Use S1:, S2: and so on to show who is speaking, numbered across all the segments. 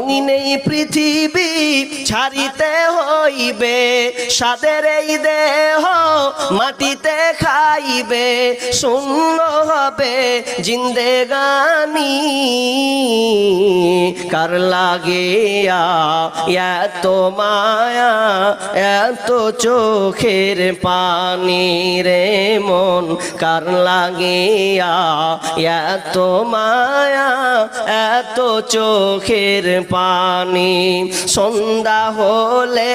S1: রঙিন এই পৃথিবী ছাড়িতে হইবে, সাদের এই দেহ মাটিতে খাইবে, শূন্য হবে জিন্দেগানি। কার লাগিয়া এত মায়া এত চোখের পানি রে মন, কার লাগিয়া এত মায়া এত চোখের পানি। সন্ধ্যা হলে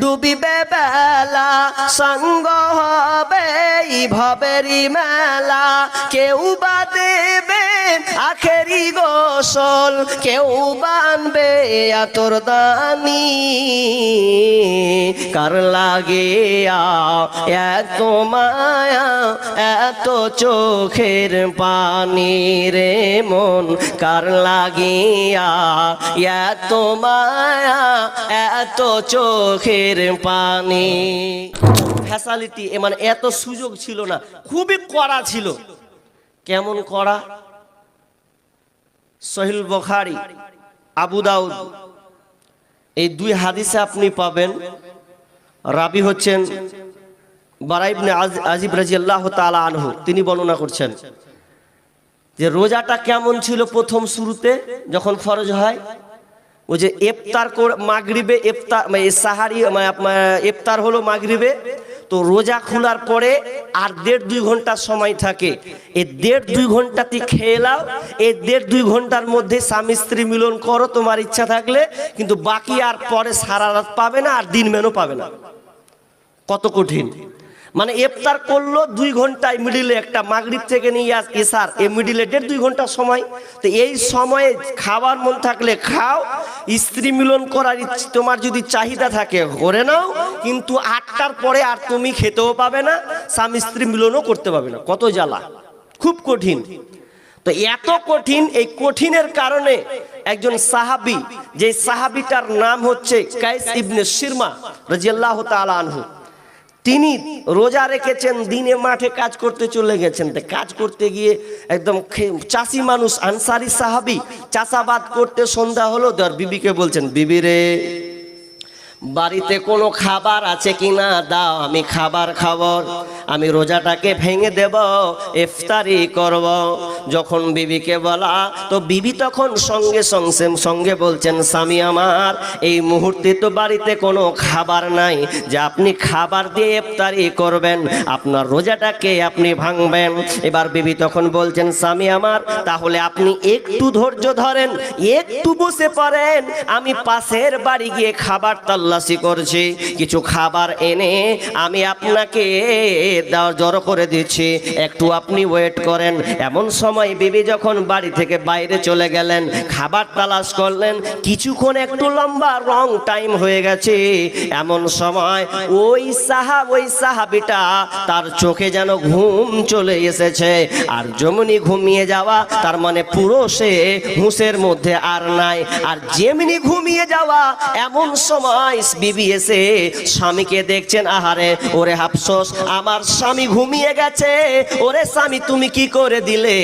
S1: ডুবিবে বেলা, সঙ্গ হবে ভবেরি মেলা, কেউ বা দেবে আখেরি গোসল, কেউ বানবে আতর দানি। কার লাগিয়া এত মায়া এত চোখের পানি রে মন, কার লাগিয়া এত মায়া এত চোখের পানি। ফ্যাসিলিটি মানে এত সুযোগ ছিল না, খুবই কড়া ছিল। কেমন কড়া? সহিহ বুখারী, আবু দাউদ, এই দুই হাদিসে আপনি পাবেন। রাবি হচ্ছেন বারা ইবনে আজিব রাদিয়াল্লাহু তাআলা আনহু। তিনি বর্ণনা করছেন যে রোজাটা কেমন ছিল প্রথম শুরুতে যখন ফরজ হয়। ওই যে ইফতার মাগরিবে, ইফতার মানে সাহারি মানে ইফতার হলো মাগরিবে, তো রোজা খোলার পরে আর 1.5-2 ঘন্টা সময় থাকে। এই 1.5-2 ঘন্টাতে খেয়ে নাও, এই 1.5-2 ঘন্টার মধ্যে স্বামী স্ত্রী মিলন করো তোমার ইচ্ছা থাকলে, কিন্তু বাকি আর পরে সারা রাত পাবে না, আর দিন মেনও পাবে না। কত কঠিন! মানে ইফতার করলো 2 ঘন্টায়, মিডিলে একটা মাগরিব থেকে নিয়ে ইশার, এই মিডিলে 1.5-2 ঘন্টা সময়। তো এই সময়ে খাবার মন থাকলে খাও, স্ত্রী মিলন করার তোমার যদি চাহিদা থাকে করে নাও, কিন্তু 8টার পরে আর তুমি খেতেও পাবে না, স্বামী স্ত্রী মিলনও করতে পাবে না। কত জ্বালা, খুব কঠিন। তো এত কঠিন, এই কঠিনের কারণে একজন সাহাবী, যে সাহাবীটার নাম হচ্ছে কায়েস ইবনে সিরমা রাদিয়াল্লাহু তাআলা আনহু, তিনি রোজা রেখেছেন, দিনে মাঠে কাজ করতে চলে গেছেন। কাজ করতে গিয়ে একদম চাষি মানুষ, আনসারি সাহাবী, চাষাবাদ করতে সন্ধ্যা হলো, তার বিবিকে বলছেন, বিবি রে বাড়িতে কোনো খাবার আছে কিনা দাও, আমি খাবার খাবো, আমি রোজাটাকে ভেঙে দেব, ইফতারি করব। যখন বিবিকে বলা, তো বিবি তখন সঙ্গে বলছেন, স্বামী আমার এই মুহূর্তে তো বাড়িতে কোনো খাবার নাই যে আপনি খাবার দিয়ে ইফতারি করবেন, আপনার রোজাটাকে আপনি ভাঙবেন। এবার বিবি তখন বলছেন, স্বামী আমার তাহলে আপনি একটু ধৈর্য ধরেন, একটু বসে পড়েন, আমি পাশের বাড়ি গিয়ে খাবার তাল্লাশি করছি, কিছু খাবার এনে আমি আপনাকে জড়ো করে দিচ্ছি, একটু আপনি ওয়েট করেন। এমন সময় বিবি যখন বাড়ি থেকে বাইরে চলে গেলেন, খাবার তালাশ করলেন, কিছুক্ষণ একটু লম্বা রং টাইম হয়ে গেছে। এমন সময় ওই সাহাবীটা তার চোখে যেন ঘুম চলে এসেছে, আর যেমনি ঘুমিয়ে যাওয়া, তার মানে পুরো সে হুঁশের মধ্যে আর নাই। আর যেমনি ঘুমিয়ে যাওয়া, এমন সময় বিবি এসে স্বামীকে দেখছেন, আহারে ওরে আফসোস, আমার স্বামী ঘুমিয়ে গেছে, ওরে স্বামী তুমি কি করে দিলে,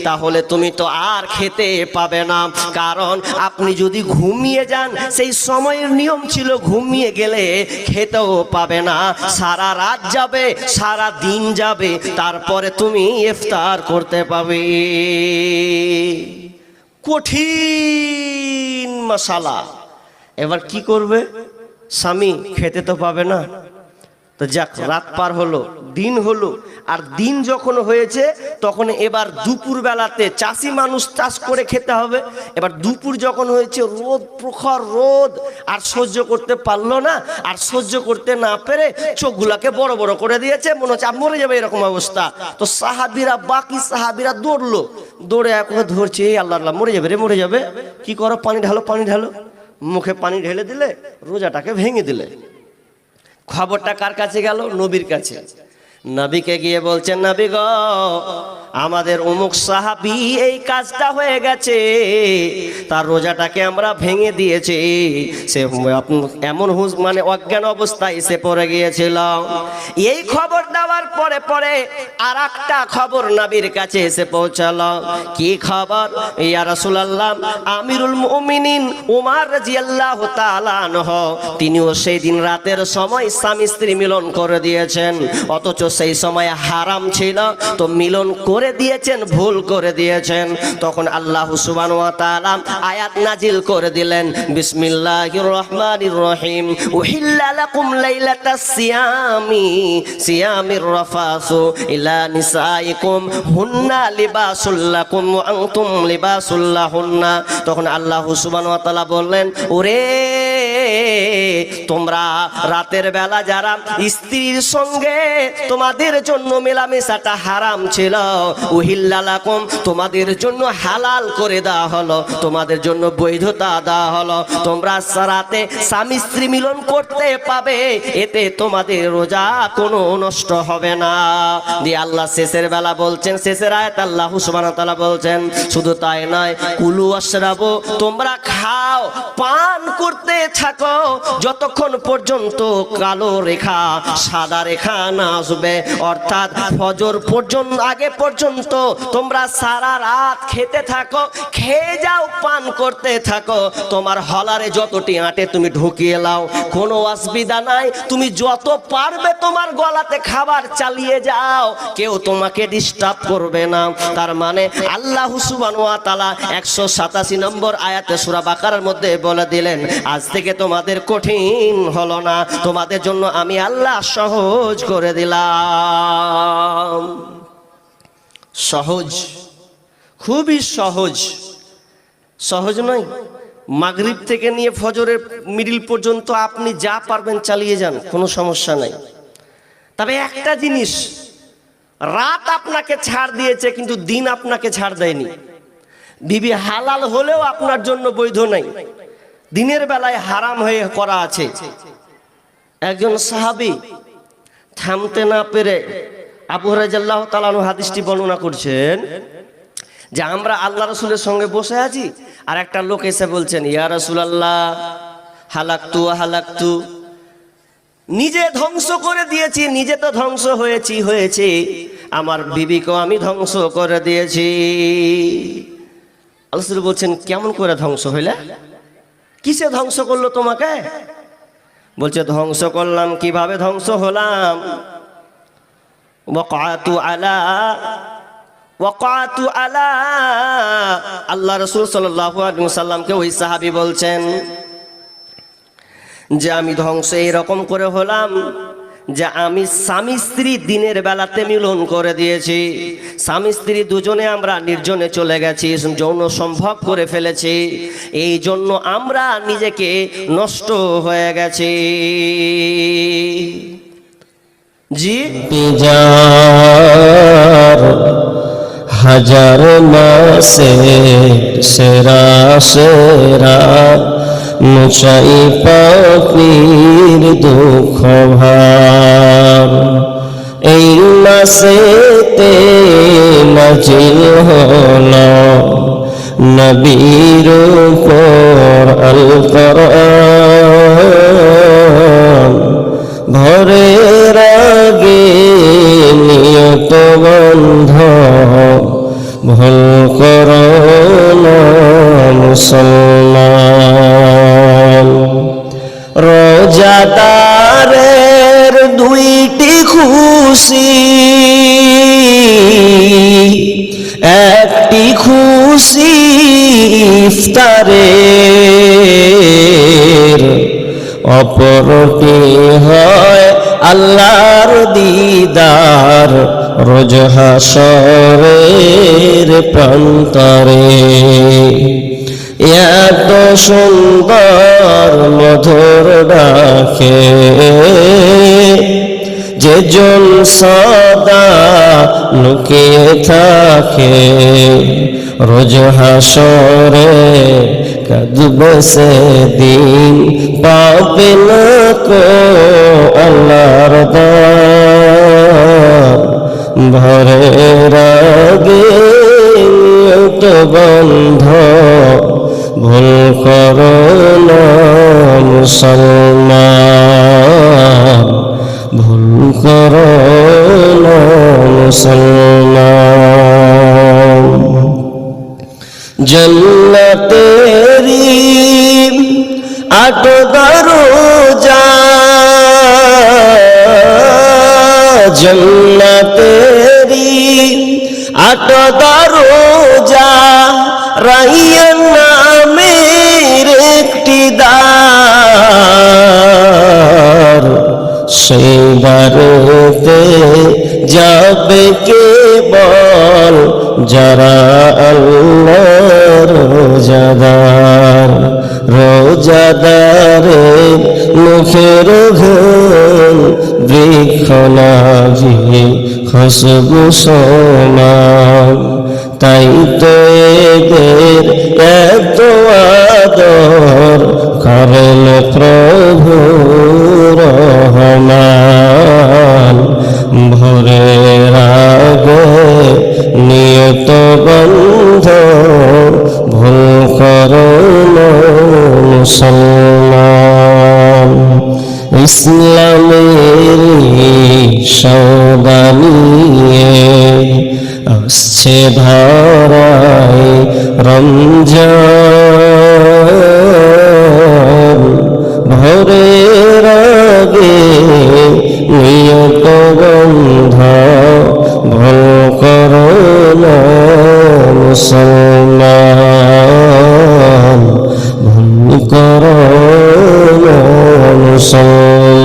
S1: তাহলে তুমি তো আর খেতে পাবে না, কারণ আপনি যদি ঘুমিয়ে যান, সেই সময়ের নিয়ম ছিল ঘুমিয়ে গেলে খেতেও পাবে না, সারা রাত যাবে, সারা দিন যাবে, তারপরে তুমি ইফতার করতে পাবে। কঠিন মশালা। এবার কি করবে? স্বামী খেতে তো পাবে না, তো যাক, রাত পার হলো, দিন হলো, আর দিন যখন হয়েছে তখন এবার দুপুর বেলাতে চাষি মানুষ চাষ করে খেতে হবে। এবার দুপুর যখন হয়েছে, রোদ, প্রখর রোদ, আর সহ্য করতে পারলো না, আর সহ্য করতে না পেরে চোখগুলাকে বড় বড় করে দিয়েছে, মনে হচ্ছে মরে যাবে, এরকম অবস্থা। তো বাকি সাহাবীরা দৌড়ে ধরছে, আল্লাহ আল্লাহ, মরে যাবে রে, মরে যাবে, কি করো, পানি ঢালো, মুখে পানি ঢেলে দিলে, রোজাটাকে ভেঙে দিলে। খবরটা কার কাছে গেল? নবীর কাছে। নবীকে গিয়ে বলছেন, নবী গো, আমাদের অমুক সাহাবী এই কাজটা হয়ে গেছে, তার রোজাটাকে আমরা ভেঙে দিয়েছি, সে এমন মানে অজ্ঞান অবস্থায় সে পড়ে গিয়েছিল। এই খবর দেওয়ার পরে পরে আর একটা খবর নবীর কাছে এসে পৌঁছালো। কি খবর? ইয়া রাসূলুল্লাহ, আমিরুল মুমিনিন ওমর রাদিয়াল্লাহু তাআলা আনহু তিনিও সেই দিন রাতের সময় স্বামী স্ত্রী মিলন করে দিয়েছেন, অথচ সেই সময় হারাম ছিল, তো মিলন করে দিয়েছেন, ভুল করে দিয়েছেন। তখন আল্লাহ সুবহানাহু ওয়া তাআলা আয়াত নাজিল করে দিলেন, বিসমিল্লাহির রহমানির রহিম, উহিল্লা লাকুম লাইলাতাস সিয়ামির রাফাসু ইলা নিসাইকুম হুন্না লিবাসুল লাকুম ওয়া আনতুম লিবাসুল লাহুন্না। তখন আল্লাহ সুবহানাহু ওয়া তাআলা বললেন, ওরে তোমরা রাতের বেলা যারা স্ত্রীর সঙ্গে তোমাদের জন্য মেলামেশাটা হারাম ছিল, উহিল্লা লাকুম তোমাদের জন্য হালাল করে দেওয়া হলো, তোমাদের জন্য বৈধতা দেওয়া হলো, তোমরা রাতে স্বামী স্ত্রী মিলন করতে পাবে, এতে তোমাদের রোজা কোনো নষ্ট হবে না। দিয়ে আল্লাহ শেষের বেলা বলছেন, শেষের আয়াত আল্লাহ সুবহানাহু ওয়া তাআলা বলছেন, শুধু তাই নয়, কুলু ওয়াশরাবু তোমরা খাও পান করতে থাকো যতক্ষণ পর্যন্ত কালো রেখা সাদা রেখা না আসবে, অর্থাৎ ফজর পর্যন্ত আগে পর্যন্ত তোমরা সারা রাত খেতে থাকো, খেয়ে যাও, পান করতে থাকো, তোমার হলারে যতটি আটে তুমি ঢুকিয়ে নাও, কোনো অসুবিধা নাই, তুমি যত পারবে তোমার গলাতে খাবার চালিয়ে যাও, কেউ তোমাকে ডিস্টার্ব করবে না। তার মানে আল্লাহ সুবহানাহু ওয়া তাআলা 187 নম্বর আয়াতে সূরা বাকারার মধ্যে বলে দিলেন, আজ থেকে তোমাদের কঠিন হলো না, তোমাদের জন্য আমি আল্লাহ সহজ করে দিলাম। সহজ, খুবই সহজ। সহজ নয়? মাগরিব থেকে নিয়ে ফজরের মিডিল পর্যন্ত আপনি যা পারবেন চালিয়ে যান, কোনো সমস্যা নাই। তবে একটা জিনিস, রাত আপনাকে ছাড় দিয়েছে কিন্তু দিন আপনাকে ছাড় দেয়নি। বিবি হালাল হলেও আপনার জন্য বৈধ নাই, দিনের বেলায় হারাম হয়ে করা আছে। একজন সাহাবী থামতে না পেরে আবু হুরায়রা রাদিয়াল্লাহু তাআলা আনহু হাদিসটি বর্ণনা করছেন যে আমরা আল্লাহ রাসূলের সঙ্গে বসে আছি, আর একটা লোক এসে বলছেন, ইয়া রাসূলুল্লাহ হালাকতু হালাকতু, নিজে ধ্বংস করে দিয়েছি, নিজে তো ধ্বংস হয়েছে, আমার বিবিকেও আমি ধ্বংস করে দিয়েছি। আল্লাহ রাসূল বলছেন, কেমন করে ধ্বংস হইলে? কিসে ধ্বংস করলো তোমাকে? বলছে, ধ্বংস করলাম, কিভাবে ধ্বংস হলাম? ওয়াকাতু আলা আল্লাহ রাসূল সাল্লাল্লাহু আলাইহি ওয়াসাল্লামকে ওই সাহাবী বলছেন যে আমি ধ্বংস এরকম করে হলাম যে আমি স্বামী স্ত্রী দিনের বেলাতে মিলন করে দিয়েছি, স্বামী স্ত্রী দুজনে আমরা নির্জনে চলে গেছি, যৌন সম্ভোগ করে ফেলেছি, এই জন্য আমরা নিজেকে নষ্ট হয়ে গেছি। জি,
S2: হাজার মাসে সেরা সেরা মুছাই পাপির দুঃখ ভার, এই মাসেতে নাজিল হলো নবীর উপর আল কোরআন, ভোরের আগে নিয়ত বন্ধ ভুল করো না মুসলমান। রোজাদারের দুইটি খুশি, একটি খুশি ইফতারের, অপরটি হয় আল্লাহর দিদার রোজ হাসরের প্রান্তরে। এত সুন্দর মধুর ডাকে যে জন সদা লুকিয়ে থাকে, রোজ হাসরে কাঁদবে সেদিন, পাবে না কো আল্লাহর দার ভোরের আগে নিয়ত বন্ধ ভুল করো না মুসলমান, ভুল করো না মুসলমান। জন্নতেরি 8 দরজা, জন্নতেরি 8 দরজা, রাইয়ান নামের একটি দ্বার, সেই দ্বারেতে যাবে কেবল যারা আল্লাহর রোজাদার। রোজাদারের মুখের ঘ্রাণ বৃক্ষ নাভি খুশবু সমান, তাই তো এদের এত আদর করেন প্রভু রহমান। ভোরের আগে নিয়ত বন্ধ ভুল করো না মুসলমান। ইসলামের সওদা নিয়ে আসছে ধারায় রমজান, ভোরের আগে নিয়ত বন্ধ ভুল করো না মুসলমান, ভুল করো না মুসলমান।